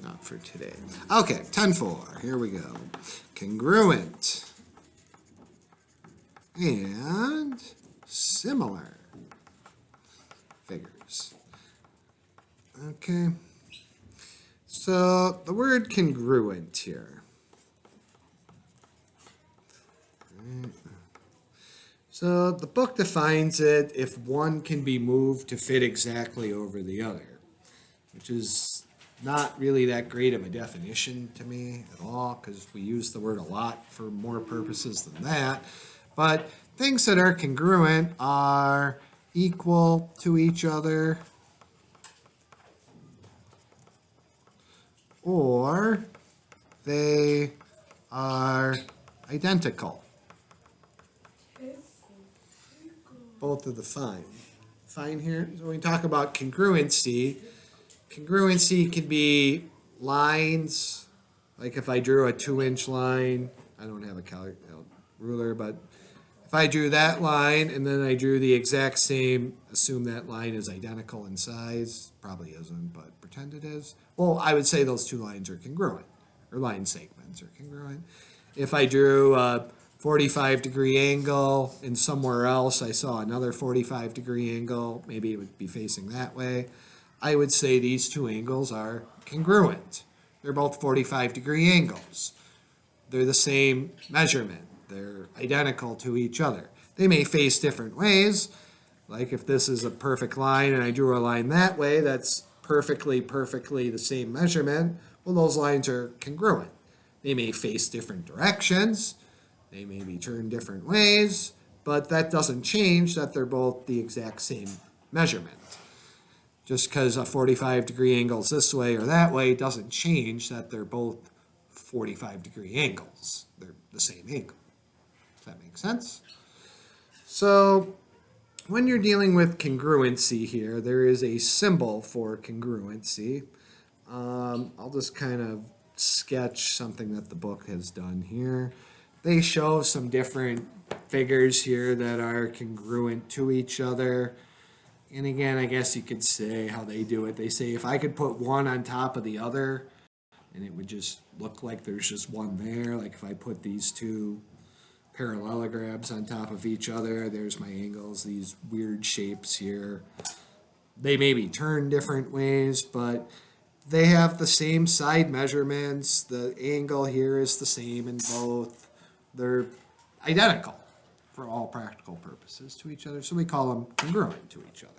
not for today. Okay, 10-4. Here we go. Congruent and similar figures. Okay. So the word congruent here. So the book defines it if one can be moved to fit exactly over the other, which is not really that great of a definition to me at all, because we use the word a lot for more purposes than that. But things that are congruent are equal to each other, or they are identical. Both of the fine here. So when we talk about congruency can be lines, like if I drew a 2-inch line, I don't have a ruler, but if I drew that line and then I drew the exact same, assume that line is identical in size, probably isn't, but pretend it is. Well, I would say those two lines are congruent, or line segments are congruent. If I drew a 45-degree angle and somewhere else I saw another 45-degree angle, maybe it would be facing that way, I would say these two angles are congruent. They're both 45-degree angles. They're the same measurement. They're identical to each other. They may face different ways, like if this is a perfect line and I drew a line that way, that's perfectly the same measurement. Well, those lines are congruent. They may face different directions. They may be turned different ways, but that doesn't change that they're both the exact same measurement. Just because a 45-degree angle is this way or that way doesn't change that they're both 45-degree angles. They're the same angle. Does that make sense? So when you're dealing with congruency here, there is a symbol for congruency. I'll just kind of sketch something that the book has done here. They show some different figures here that are congruent to each other. And again, I guess you could say how they do it. They say if I could put one on top of the other, and it would just look like there's just one there. Like if I put these two parallelograms on top of each other, there's my angles, these weird shapes here. They may be turned different ways, but they have the same side measurements. The angle here is the same in both. They're identical for all practical purposes to each other, so we call them congruent to each other.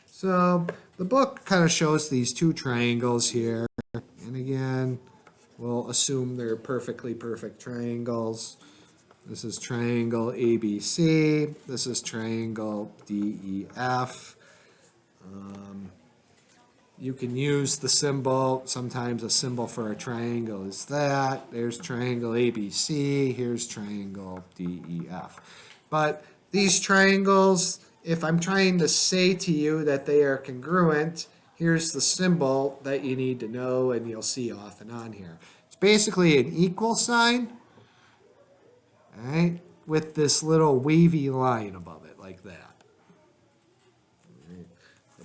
So the book kind of shows these two triangles here, and again, we'll assume they're perfect triangles. This is triangle ABC. This is triangle DEF. You can use the symbol. Sometimes a symbol for a triangle is that. There's triangle ABC. Here's triangle DEF. But these triangles, if I'm trying to say to you that they are congruent, here's the symbol that you need to know, and you'll see off and on here. It's basically an equal sign, all right, with this little wavy line above it like that.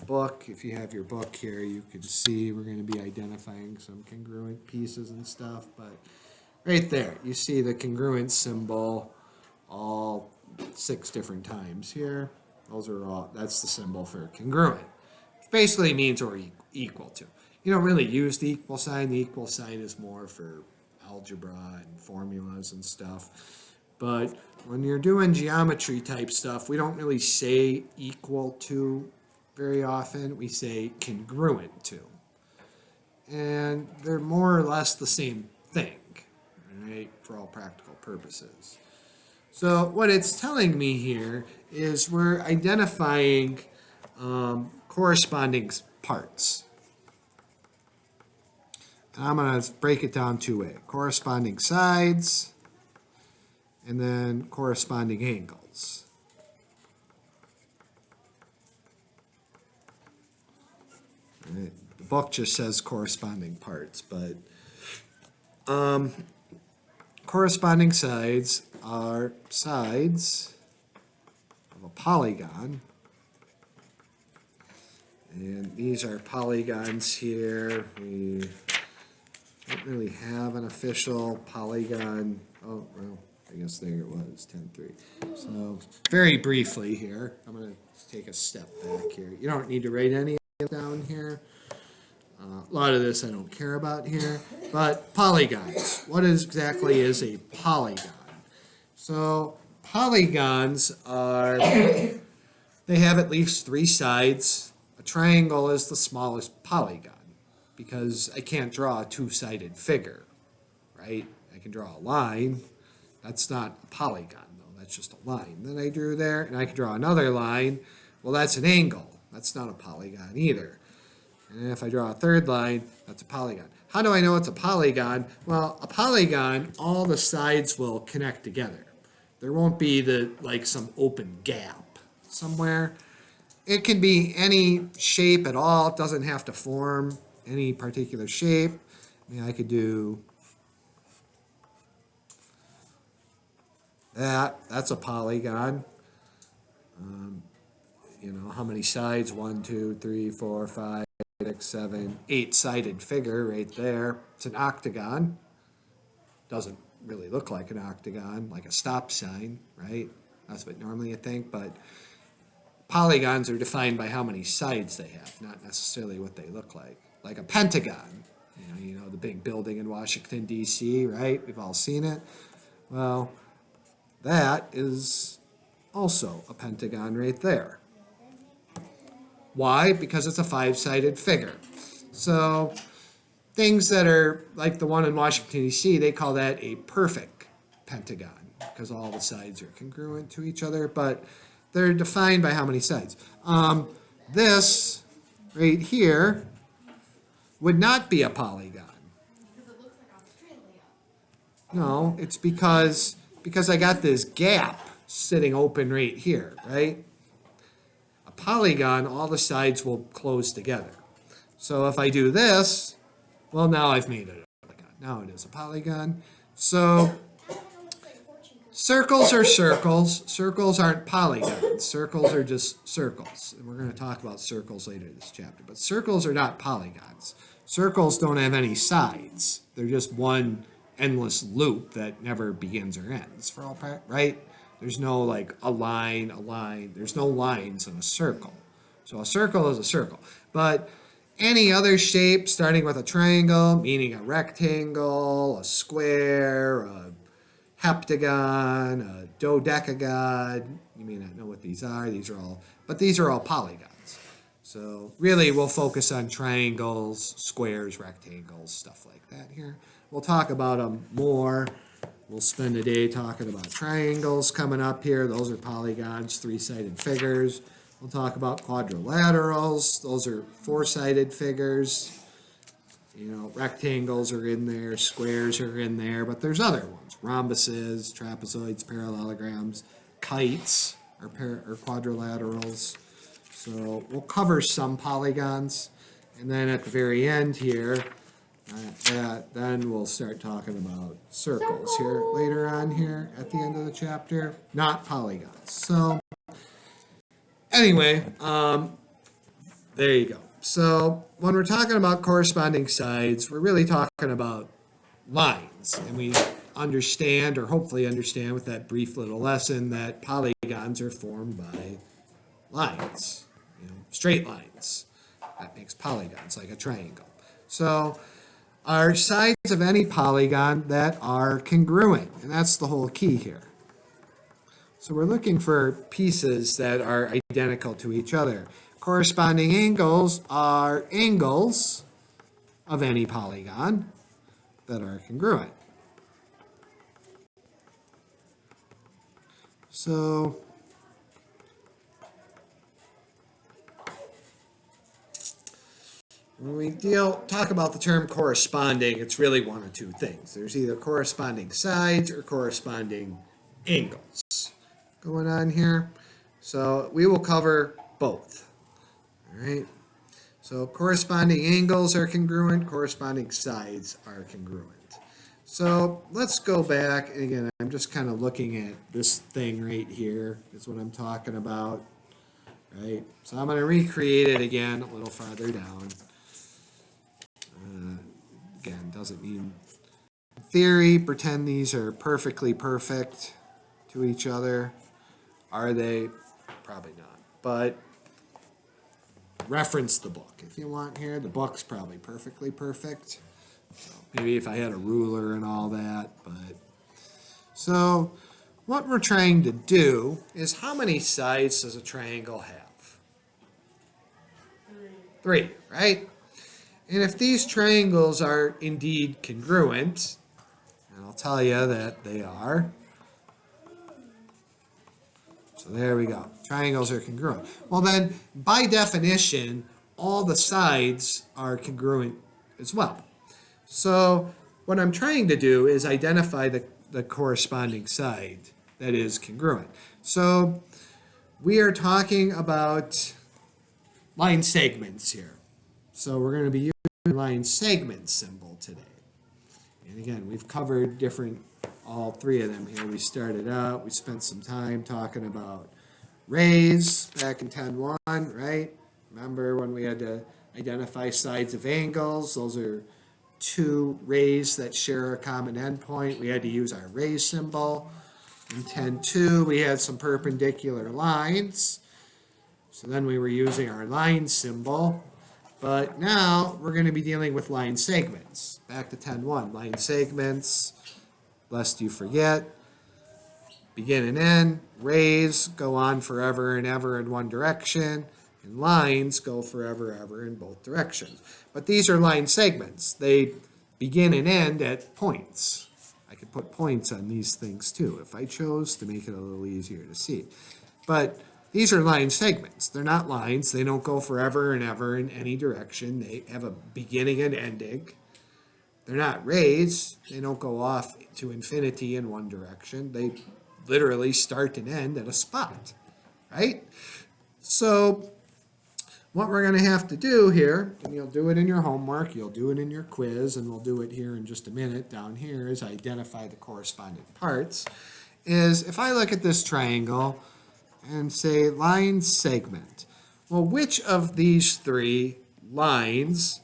Book, if you have your book here, you can see we're going to be identifying some congruent pieces and stuff, but right there you see the congruent symbol all 6 different times here. That's the symbol for congruent. It basically means we're equal to. You don't really use the equal sign. The equal sign is more for algebra and formulas and stuff. But when you're doing geometry type stuff, we don't really say equal to very often. We say congruent to. And they're more or less the same thing, right, for all practical purposes. So what it's telling me here is we're identifying corresponding parts. And I'm going to break it down 2 ways. Corresponding sides and then corresponding angles. Right. The book just says corresponding parts, but corresponding sides are sides of a polygon. And these are polygons here. We don't really have an official polygon. Oh, well, I guess there it was, 10.3. So very briefly here, I'm going to take a step back here. You don't need to write any of it down here. A lot of this I don't care about here. But polygons. What exactly is a polygon? So polygons are, they have at least 3 sides. A triangle is the smallest polygon because I can't draw a 2-sided figure, right? I can draw a line. That's not a polygon, though. That's just a line that I drew there. And I can draw another line. Well, that's an angle. That's not a polygon either. And if I draw a third line, that's a polygon. How do I know it's a polygon? Well, a polygon, all the sides will connect together. There won't be like some open gap somewhere. It can be any shape at all. It doesn't have to form any particular shape. I mean, I could do that. That's a polygon. You know, how many sides? 1, 2, 3, 4, 5, 6, 7, 8-sided figure right there. It's an octagon. Doesn't really look like an octagon, like a stop sign, right? That's what normally you think, but polygons are defined by how many sides they have, not necessarily what they look like. Like a pentagon, you know the big building in Washington, D.C., right? We've all seen it. Well, that is also a pentagon right there. Why? Because it's a 5-sided figure. So things that are like the one in Washington, D.C., they call that a perfect pentagon because all the sides are congruent to each other, but they're defined by how many sides. This right here would not be a polygon. Because it looks like Australia. No, it's because I got this gap sitting open right here, right? A polygon, all the sides will close together. So if I do this, well, now I've made it a polygon. Now it is a polygon. So circles are circles. Circles aren't polygons. Circles are just circles. And we're going to talk about circles later in this chapter. But circles are not polygons. Circles don't have any sides. They're just one endless loop that never begins or ends for all part, right? There's no like a line. There's no lines in a circle. So a circle is a circle. But any other shape starting with a triangle, meaning a rectangle, a square, a heptagon, a dodecagon. You may not know what these are. These are all polygons. So really we'll focus on triangles, squares, rectangles, stuff like that here. We'll talk about them more. We'll spend a day talking about triangles coming up here. Those are polygons, 3-sided figures. We'll talk about quadrilaterals. Those are 4-sided figures. You know, rectangles are in there, squares are in there, but there's other ones. Rhombuses, trapezoids, parallelograms, kites are quadrilaterals. So we'll cover some polygons. And then at the very end here, then we'll start talking about circles here later on here at the end of the chapter, not polygons. So anyway, there you go. So when we're talking about corresponding sides, we're really talking about lines. And we understand, or hopefully understand with that brief little lesson, that polygons are formed by lines, straight lines. That makes polygons, like a triangle. So are sides of any polygon that are congruent, and that's the whole key here. So we're looking for pieces that are identical to each other. Corresponding angles are angles of any polygon that are congruent. So when we talk about the term corresponding, it's really one of two things. There's either corresponding sides or corresponding angles going on here. So we will cover both. All right. So corresponding angles are congruent, corresponding sides are congruent. So let's go back, and again, I'm just kind of looking at this thing right here is what I'm talking about, right? So I'm going to recreate it again a little farther down. Again, doesn't mean in theory, pretend these are perfectly perfect to each other. Are they? Probably not. But reference the book if you want here. The book's probably perfectly perfect. So maybe if I had a ruler and all that, but so what we're trying to do is how many sides does a triangle have? Three, right? And if these triangles are indeed congruent, and I'll tell you that they are. So there we go. Triangles are congruent. Well then, by definition, all the sides are congruent as well. So what I'm trying to do is identify the corresponding side that is congruent. So we are talking about line segments here. So we're going to be using the line segment symbol today. And again, we've covered all three of them here. We started out, we spent some time talking about rays back in 10.1, right? Remember when we had to identify sides of angles? Those are two rays that share a common endpoint. We had to use our ray symbol. In 10.2, we had some perpendicular lines. So then we were using our line symbol. But now we're going to be dealing with line segments. Back to 10.1, line segments, lest you forget, begin and end, rays go on forever and ever in one direction, and lines go forever and ever in both directions. But these are line segments. They begin and end at points. I could put points on these things too if I chose to make it a little easier to see. But these are line segments. They're not lines. They don't go forever and ever in any direction. They have a beginning and ending. They're not rays. They don't go off to infinity in one direction. They literally start and end at a spot, right? So what we're going to have to do here, and you'll do it in your homework, you'll do it in your quiz, and we'll do it here in just a minute down here, is identify the corresponding parts, is if I look at this triangle and say line segment, well, which of these three lines,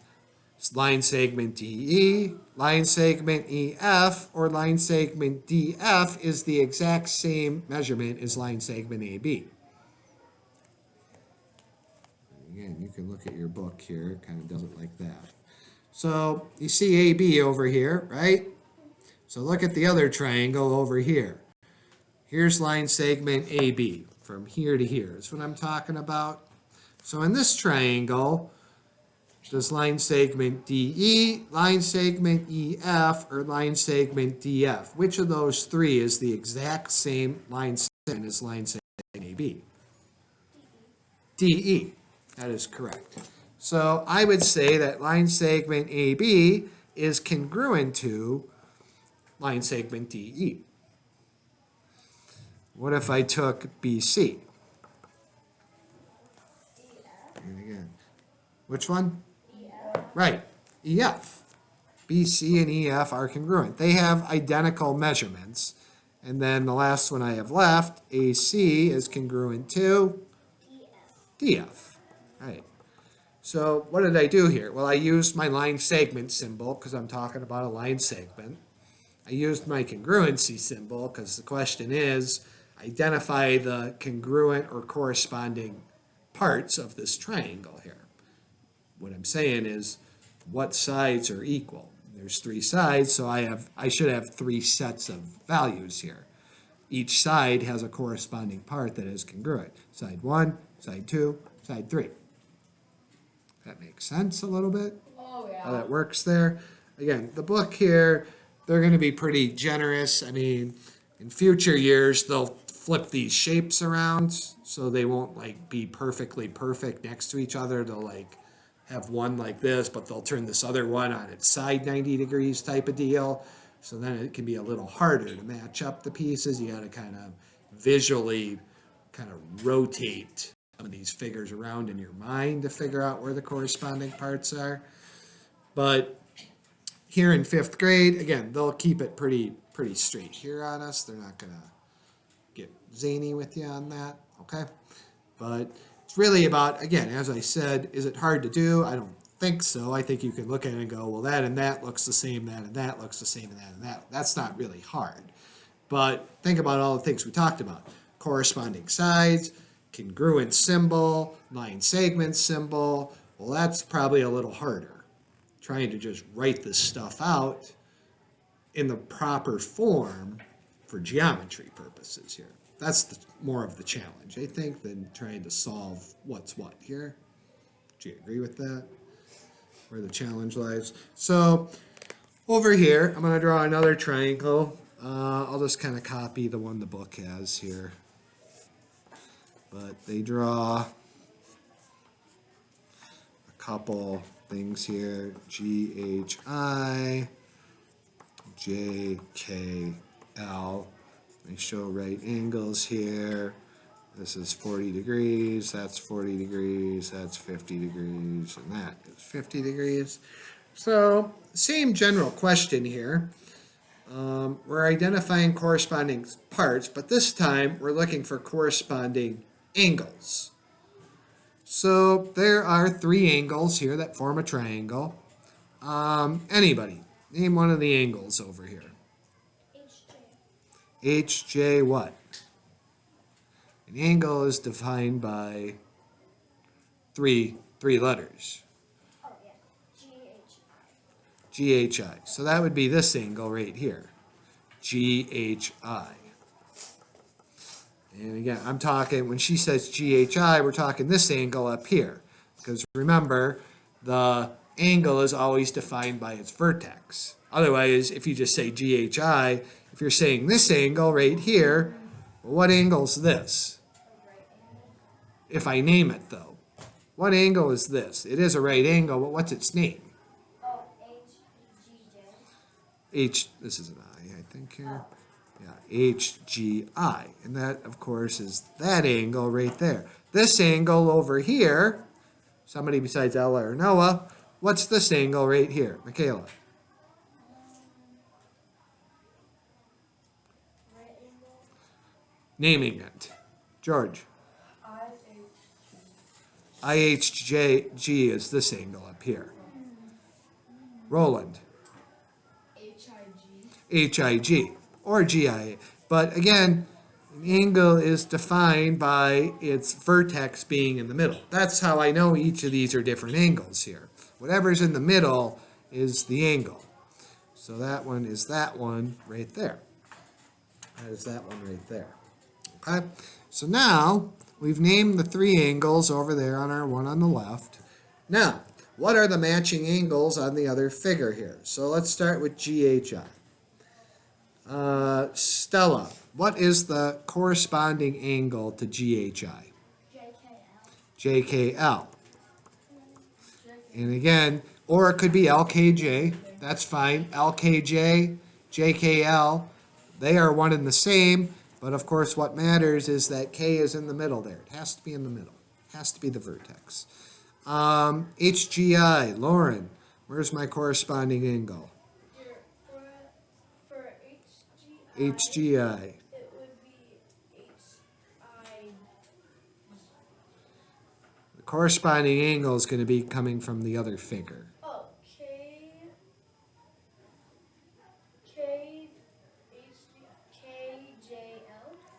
line segment DE, line segment EF, or line segment DF is the exact same measurement as line segment AB? Again, you can look at your book here. It kind of does it like that. So you see AB over here, right? So look at the other triangle over here. Here's line segment AB from here to here. That's what I'm talking about. So in this triangle, does line segment DE, line segment EF, or line segment DF? Which of those three is the exact same line segment as line segment AB? DE. That is correct. So I would say that line segment AB is congruent to line segment DE. What if I took BC? And again, which one? EF. Right, EF. BC and EF are congruent. They have identical measurements. And then the last one I have left, AC, is congruent to DF. Right. So what did I do here? Well, I used my line segment symbol because I'm talking about a line segment. I used my congruency symbol because the question is identify the congruent or corresponding parts of this triangle here. What I'm saying is what sides are equal. There's three sides, so I should have three sets of values here. Each side has a corresponding part that is congruent. Side 1, side 2, side 3. That makes sense a little bit? Oh, yeah. How that works there. Again, the book here, they're going to be pretty generous. I mean, in future years, they'll flip these shapes around so they won't like be perfectly perfect next to each other. They'll like have one like this, but they'll turn this other one on its side 90 degrees type of deal. So then it can be a little harder to match up the pieces. You got to kind of visually kind of rotate some of these figures around in your mind to figure out where the corresponding parts are. But here in 5th grade, again, they'll keep it pretty straight here on us. They're not going to get zany with you on that, okay? But it's really about, again, as I said, is it hard to do? I don't think so. I think you could look at it and go, well, that and that looks the same, that and that looks the same, and that and that. That's not really hard. But think about all the things we talked about. Corresponding sides, congruent symbol, line segment symbol. Well, that's probably a little harder. Trying to just write this stuff out in the proper form for geometry purposes here. That's more of the challenge, I think, than trying to solve what's what here. Do you agree with that? Where the challenge lies? So over here, I'm going to draw another triangle. I'll just kind of copy the one the book has here. But they draw a couple things here. GHI, JKL. They show right angles here. This is 40 degrees, that's 40 degrees, that's 50 degrees, and that is 50 degrees. So, same general question here. We're identifying corresponding parts, but this time we're looking for corresponding angles. So, there are 3 angles here that form a triangle. Anybody, name one of the angles over here. HJ what? An angle is defined by three letters. Oh, yeah. GHI. So that would be this angle right here. GHI. And again, I'm talking, when she says GHI, we're talking this angle up here. Because remember, the angle is always defined by its vertex. Otherwise, if you just say GHI, if you're saying this angle right here, well, what angle is this? If I name it, though. What angle is this? It is a right angle, but what's its name? Oh, HGJ. This is an I think, here. Yeah, HGI. And that, of course, is that angle right there. This angle over here, somebody besides Ella or Noah, what's this angle right here? Michaela. Right angle. Naming it. George. IHJG is this angle up here. Roland. HIG or GIA. But again, an angle is defined by its vertex being in the middle. That's how I know each of these are different angles here. Whatever's in the middle is the angle. So that one is that one right there. That is that one right there. Okay? So now we've named the 3 angles over there on our one on the left. Now, what are the matching angles on the other figure here? So let's start with GHI. Stella, what is the corresponding angle to GHI? JKL. And again, or it could be LKJ. That's fine. LKJ, JKL, they are one and the same. But of course, what matters is that K is in the middle there. It has to be in the middle. It has to be the vertex. HGI, Lauren, where's my corresponding angle? For HGI. it would be HI. The corresponding angle is going to be coming from the other figure. Oh,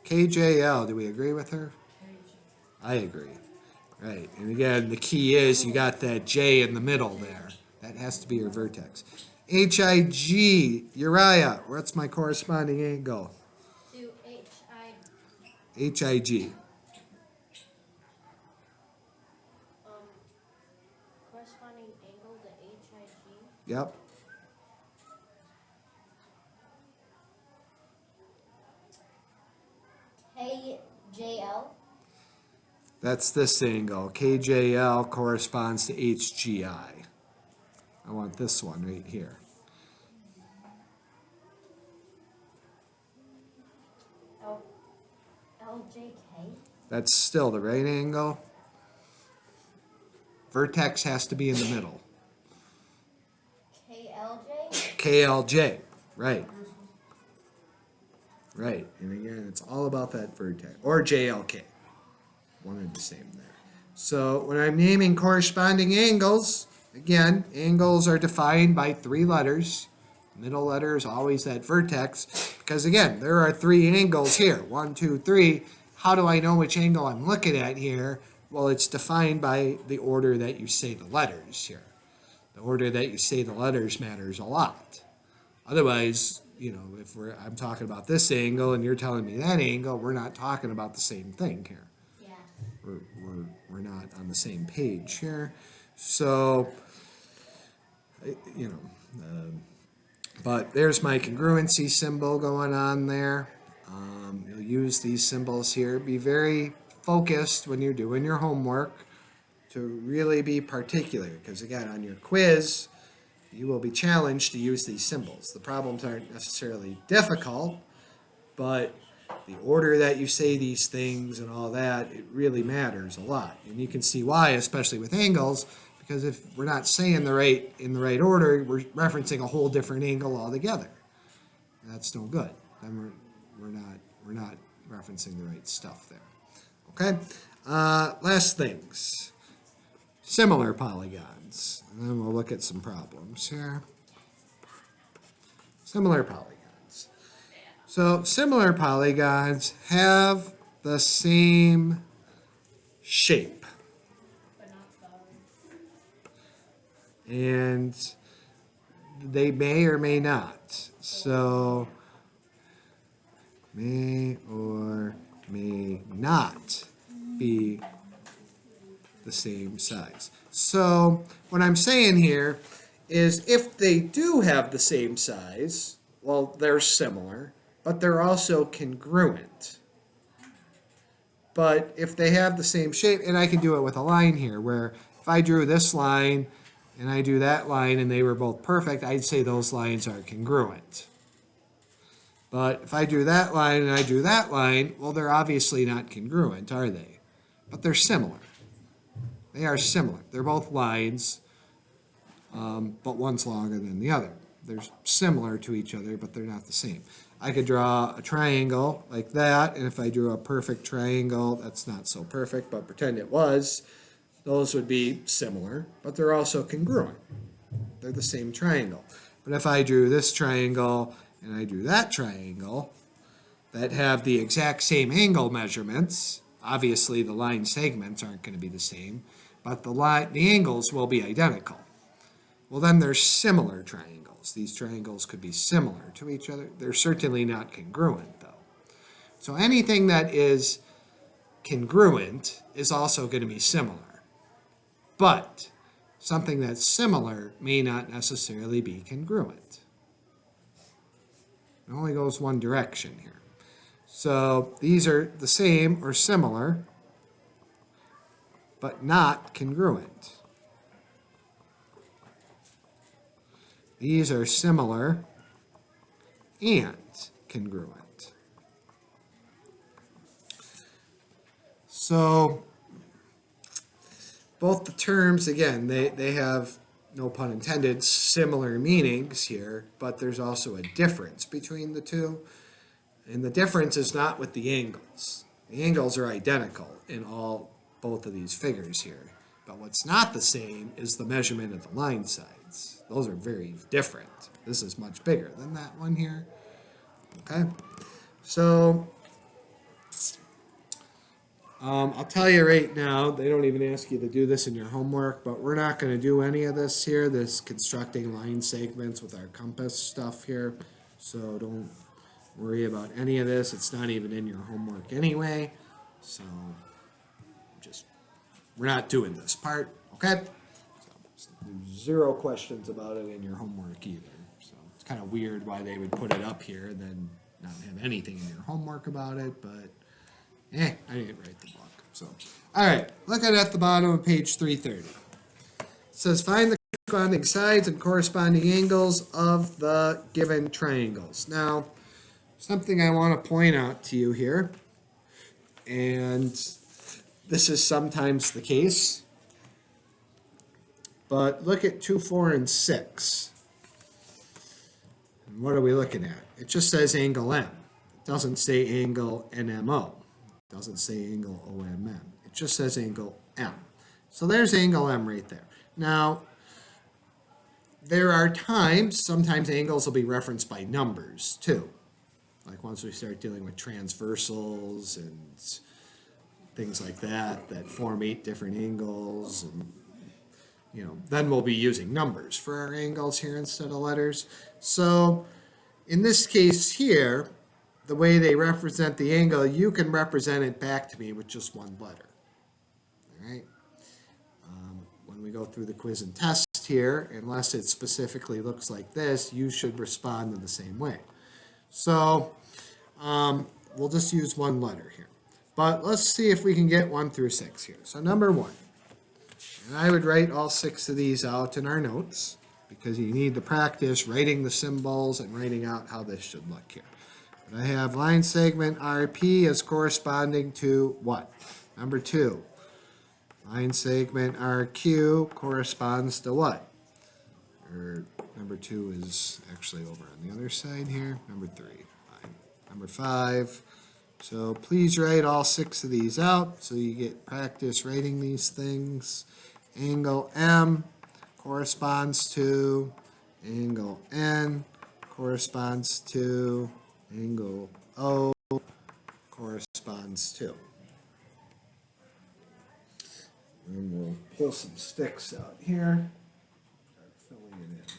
KJL, do we agree with her? I agree. Right, and again, the key is you got that J in the middle there. That has to be your vertex. HIG, Uriah, what's my corresponding angle? To HIG. corresponding angle to HIG. Yep. KJL. That's this angle. KJL corresponds to HGI. I want this one right here. LJK. That's still the right angle. Vertex has to be in the middle. KLJ. KLJ, right. Right, and again, it's all about that vertex, or JLK. One and the same there. So when I'm naming corresponding angles, Again, angles are defined by 3 letters. Middle letter is always that vertex, because again, there are 3 angles here. 1, 2, 3. How do I know which angle I'm looking at here? Well, it's defined by the order that you say the letters here. The order that you say the letters matters a lot. Otherwise, if I'm talking about this angle and you're telling me that angle, we're not talking about the same thing here. Yeah. We're not on the same page here. So, but there's my congruency symbol going on there. You'll use these symbols here. Be very focused when you're doing your homework to really be particular, because again, on your quiz, you will be challenged to use these symbols. The problems aren't necessarily difficult, but the order that you say these things and all that, it really matters a lot. And you can see why, especially with angles, because if we're not saying in the right order, we're referencing a whole different angle altogether. That's no good. Then we're not referencing the right stuff there. Okay. Last things. Similar polygons. And then we'll look at some problems here. Similar polygons. So similar polygons have the same shape. And they may or may not. So may or may not be the same size. So what I'm saying here is if they do have the same size, well, they're similar, but they're also congruent. But if they have the same shape, and I can do it with a line here, where if I drew this line and I do that line and they were both perfect, I'd say those lines are congruent. But if I drew that line and I drew that line, well, they're obviously not congruent, are they? But they're similar. They are similar. They're both lines, but one's longer than the other. They're similar to each other, but they're not the same. I could draw a triangle like that, and if I drew a perfect triangle, that's not so perfect, but pretend it was, those would be similar, but they're also congruent. They're the same triangle. But if I drew this triangle and I drew that triangle that have the exact same angle measurements, obviously the line segments aren't going to be the same, but the angles will be identical. Well, then they're similar triangles. These triangles could be similar to each other. They're certainly not congruent, though. So anything that is congruent is also going to be similar. But something that's similar may not necessarily be congruent. It only goes one direction here. So these are the same or similar, but not congruent. These are similar and congruent. So both the terms, again, they have, no pun intended, similar meanings here, but there's also a difference between the two. And the difference is not with the angles. The angles are identical in both of these figures here. But what's not the same is the measurement of the line sides. Those are very different. This is much bigger than that one here. Okay? So, I'll tell you right now, they don't even ask you to do this in your homework, but we're not going to do any of this here, this constructing line segments with our compass stuff here. So don't worry about any of this. It's not even in your homework anyway. So we're not doing this part, okay? So, there's 0 questions about it in your homework either. So it's kind of weird why they would put it up here and then not have anything in your homework about it, but I didn't write the book. So, all right, looking at the bottom of page 330. It says find the corresponding sides and corresponding angles of the given triangles. Now, something I want to point out to you here, and this is sometimes the case, but look at 2, 4, and 6. And what are we looking at? It just says angle M. It doesn't say angle NMO. It doesn't say angle OMM. It just says angle M. So there's angle M right there. Now, there are times, sometimes angles will be referenced by numbers too. Like once we start dealing with transversals and things like that, that form 8 different angles, and then we'll be using numbers for our angles here instead of letters. So in this case here, the way they represent the angle, you can represent it back to me with just one letter. All right. When we go through the quiz and test here, unless it specifically looks like this, you should respond in the same way. So we'll just use one letter here. But let's see if we can get 1 through 6 here. So number 1. And I would write all 6 of these out in our notes because you need to practice writing the symbols and writing out how this should look here. But I have line segment RP as corresponding to what? Number 2. Line segment RQ corresponds to what? Or number 2 is actually over on the other side here. Number 3. Fine. Number 5. So please write all 6 of these out so you get practice writing these things. Angle M corresponds to angle N corresponds to angle O corresponds to. And we'll pull some sticks out here. Start filling it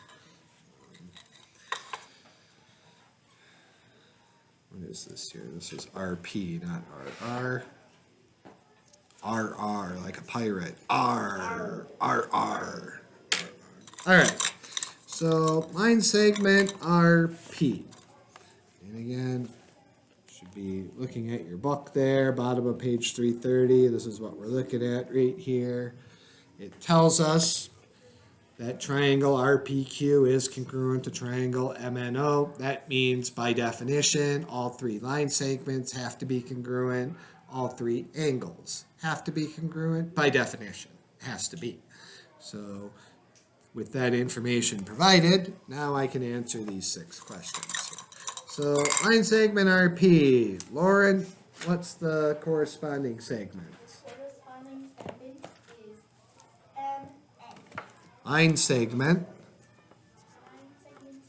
in. What is this here? This is RP, not RR. RR, like a pirate. R. All right. So line segment RP. And again, should be looking at your book there, bottom of page 330. This is what we're looking at right here. It tells us that triangle RPQ is congruent to triangle MNO. That means, by definition, all 3 line segments have to be congruent. All 3 angles have to be congruent. By definition, has to be. So with that information provided, now I can answer these 6 questions. So line segment RP. Lauren, what's the corresponding segment? Corresponding segment is MN. Line segment. Line segment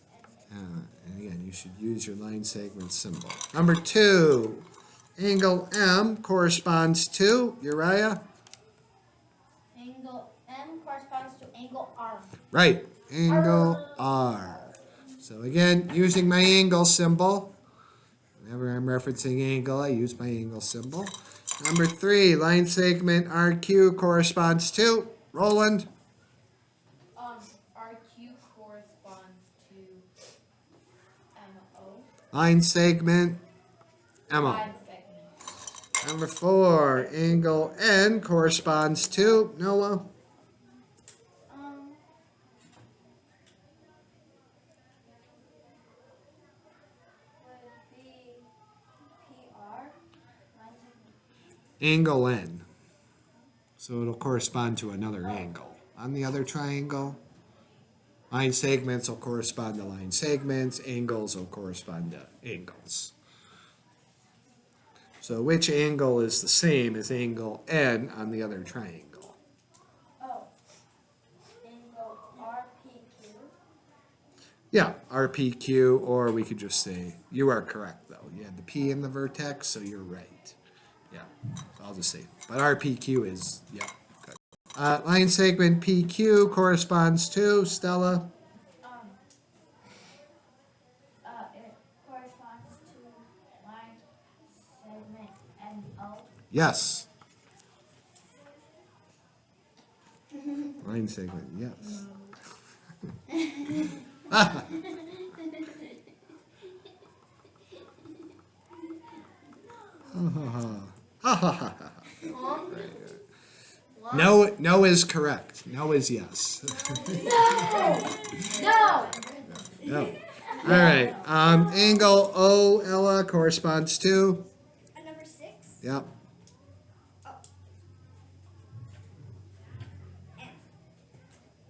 MN. And again, you should use your line segment symbol. Number 2, angle M corresponds to, Uriah? Angle M corresponds to angle R. Right, angle R. So again, using my angle symbol. Whenever I'm referencing angle, I use my angle symbol. Number 3, line segment RQ corresponds to, Roland? RQ corresponds to MO. Line segment MO. Line segment. Number 4, angle N corresponds to, Noah? Would be PR. Line segment. Angle N. So it'll correspond to another angle. On the other triangle, line segments will correspond to line segments, angles will correspond to angles. So which angle is the same as angle N on the other triangle? Oh. Angle RPQ. Yeah, RPQ, or we could just say, you are correct though. You had the P in the vertex, so you're right. Yeah, so I'll just say, but RPQ is, yeah, good. Line segment PQ corresponds to, Stella? It corresponds to line segment NO. Yes. Line segment, yes. No is correct. No is yes. No! No. All right. Angle O, Ella, corresponds to? Number 6? Yep.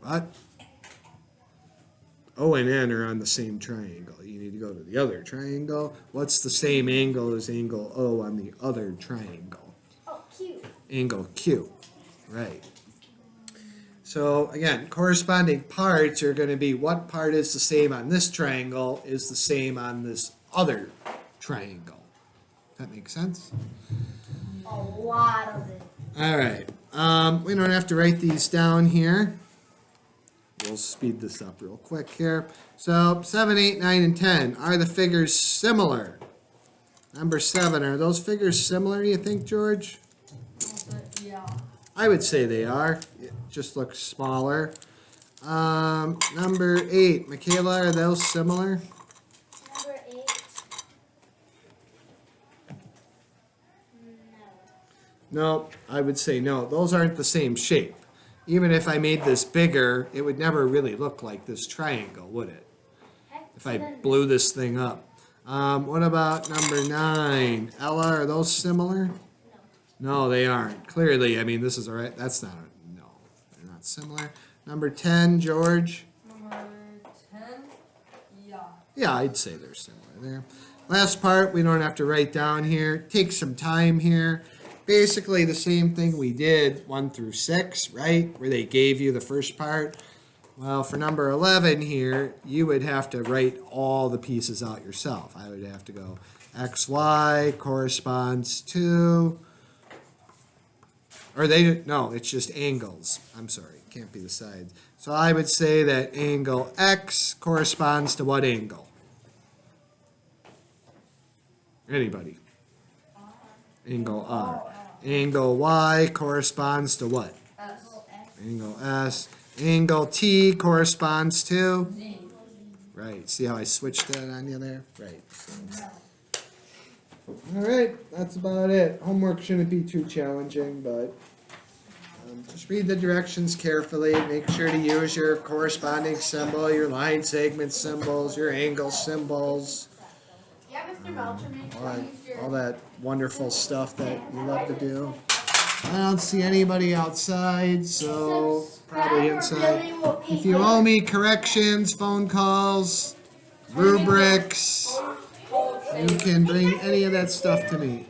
What? O and N are on the same triangle. You need to go to the other triangle. What's the same angle as angle O on the other triangle? Oh, Q. Angle Q. Right. So again, corresponding parts are going to be what part is the same on this triangle is the same on this other triangle. Does that make sense? A lot of it. All right. We don't have to write these down here. We'll speed this up real quick here. So 7, 8, 9, and 10. Are the figures similar? Number 7. Are those figures similar, you think, George? Yeah. I would say they are. It just looks smaller. Number 8. Michaela, are those similar? Number 8. No. No, I would say no. Those aren't the same shape. Even if I made this bigger, it would never really look like this triangle, would it? Heck, If I then- blew this thing up. What about number 9? Ella, are those similar? No, they aren't. Clearly, I mean, this is all right. That's not, no, they're not similar. Number 10, George? Number 10. Yeah. Yeah, I'd say they're similar there. Last part, we don't have to write down here. Take some time here. Basically the same thing we did 1 through 6, right? Where they gave you the first part. Well, for number 11 here, you would have to write all the pieces out yourself. I would have to go XY corresponds to, or no, it's just angles. I'm sorry, can't be the sides. So I would say that angle X corresponds to what angle? Anybody? Angle R. Angle Y corresponds to what? S. Angle S. Angle T corresponds to? Z. Right. See how I switched that on you there? Right. All right. That's about it. Homework shouldn't be too challenging, but just read the directions carefully. Make sure to use your corresponding symbol, your line segment symbols, your angle symbols, Yeah, Mr. Beltran. all that wonderful stuff that you love to do. I don't see anybody outside, so probably inside. If you owe me corrections, phone calls, rubrics, you can bring any of that stuff to me.